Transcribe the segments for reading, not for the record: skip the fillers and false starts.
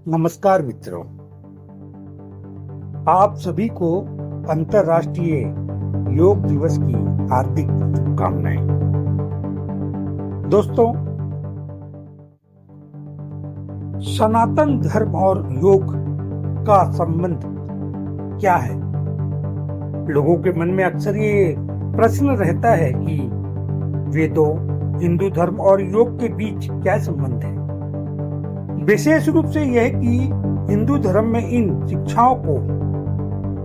नमस्कार मित्रों, आप सभी को अंतर्राष्ट्रीय योग दिवस की हार्दिक शुभकामनाएं। दोस्तों, सनातन धर्म और योग का संबंध क्या है? लोगों के मन में अक्सर ये प्रश्न रहता है कि वेदों, हिंदू धर्म और योग के बीच क्या संबंध है। विशेष रूप से यह कि हिंदू धर्म में इन शिक्षाओं को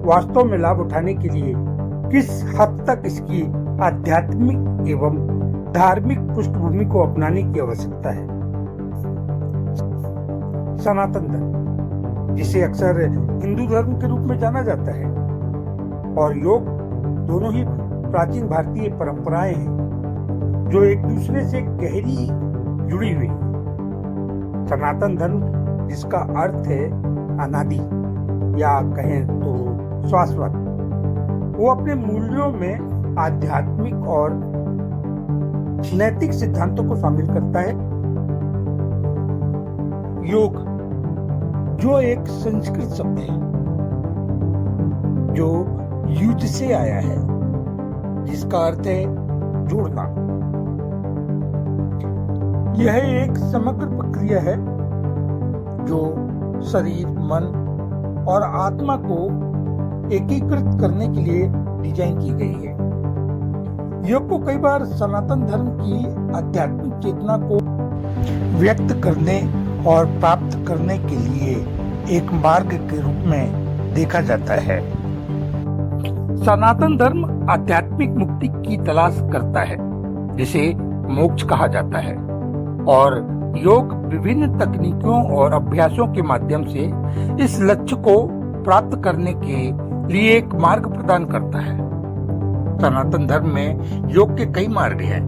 वास्तव में लाभ उठाने के लिए किस हद तक इसकी आध्यात्मिक एवं धार्मिक पृष्ठभूमि को अपनाने की आवश्यकता है। सनातन धर्म, जिसे अक्सर हिंदू धर्म के रूप में जाना जाता है, और योग दोनों ही प्राचीन भारतीय परंपराएं हैं जो एक दूसरे से गहरी जुड़ी हुई हैं। सनातन धर्म, जिसका अर्थ है अनादि या कहें तो शाश्वत, वो अपने मूल्यों में आध्यात्मिक और नैतिक सिद्धांतों को शामिल करता है। योग, जो एक संस्कृत शब्द है जो युद्ध से आया है, जिसका अर्थ है जोड़ना। यह एक समग्र प्रक्रिया है जो शरीर, मन और आत्मा को एकीकृत करने के लिए डिजाइन की गई है। योग को कई बार सनातन धर्म की आध्यात्मिक चेतना को व्यक्त करने और प्राप्त करने के लिए एक मार्ग के रूप में देखा जाता है। सनातन धर्म आध्यात्मिक मुक्ति की तलाश करता है, जिसे मोक्ष कहा जाता है, और योग विभिन्न तकनीकों और अभ्यासों के माध्यम से इस लक्ष्य को प्राप्त करने के लिए एक मार्ग प्रदान करता है। सनातन धर्म में योग के कई मार्ग हैं,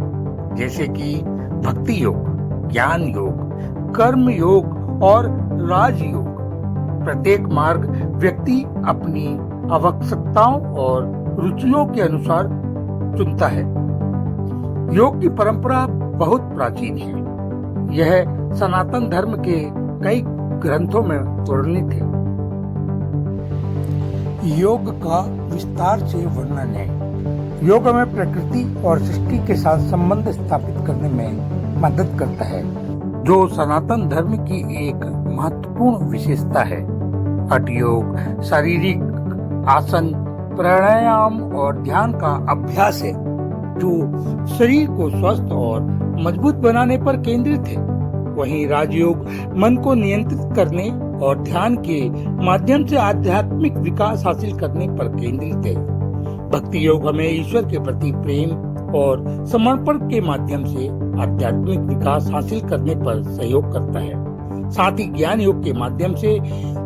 जैसे कि भक्ति योग, ज्ञान योग, कर्म योग और राजयोग। प्रत्येक मार्ग व्यक्ति अपनी आवश्यकताओं और रुचियों के अनुसार चुनता है। योग की परंपरा बहुत प्राचीन है। यह सनातन धर्म के कई ग्रंथों में वर्णित है। योग का विस्तार से वर्णन है। योग हमें प्रकृति और सृष्टि के साथ संबंध स्थापित करने में मदद करता है, जो सनातन धर्म की एक महत्वपूर्ण विशेषता है। हठ योग शारीरिक आसन, प्राणायाम और ध्यान का अभ्यास है, जो शरीर को स्वस्थ और मजबूत बनाने पर केंद्रित है। वहीं राजयोग मन को नियंत्रित करने और ध्यान के माध्यम से आध्यात्मिक विकास हासिल करने पर केंद्रित है। भक्ति योग हमें ईश्वर के प्रति प्रेम और समर्पण के माध्यम से आध्यात्मिक विकास हासिल करने पर सहयोग करता है। साथ ही ज्ञान योग के माध्यम से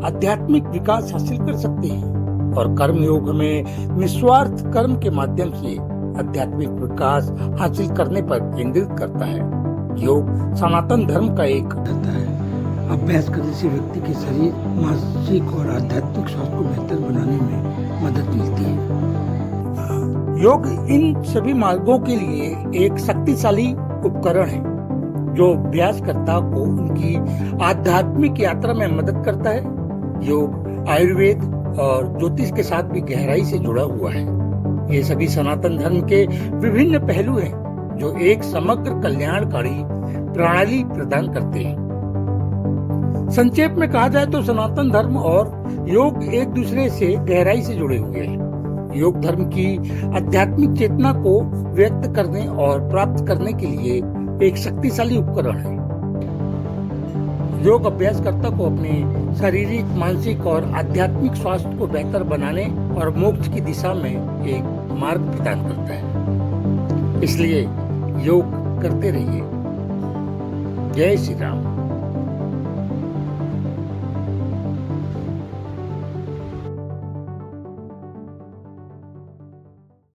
आध्यात्मिक विकास हासिल कर सकते हैं, और कर्म योग हमें निस्वार्थ कर्म के माध्यम से आध्यात्मिक विकास हासिल करने पर केंद्रित करता है। योग सनातन धर्म का एक अभ्यास करने से व्यक्ति के शरीर, मानसिक और आध्यात्मिक स्वास्थ्य को बेहतर बनाने में मदद मिलती है। योग इन सभी मार्गों के लिए एक शक्तिशाली उपकरण है, जो अभ्यासकर्ता को उनकी आध्यात्मिक यात्रा में मदद करता है। योग आयुर्वेद और ज्योतिष के साथ भी गहराई से जुड़ा हुआ है। ये सभी सनातन धर्म के विभिन्न पहलू हैं, जो एक समग्र कल्याणकारी प्रणाली प्रदान करते हैं। संक्षेप में कहा जाए तो सनातन धर्म और योग एक दूसरे से गहराई से जुड़े हुए हैं। योग धर्म की आध्यात्मिक चेतना को व्यक्त करने और प्राप्त करने के लिए एक शक्तिशाली उपकरण है। योग अभ्यासकर्ता को अपने शारीरिक, मानसिक और आध्यात्मिक स्वास्थ्य को बेहतर बनाने और मोक्ष की दिशा में एक मार्ग प्रदान करता है। इसलिए योग करते रहिए। जय श्री राम।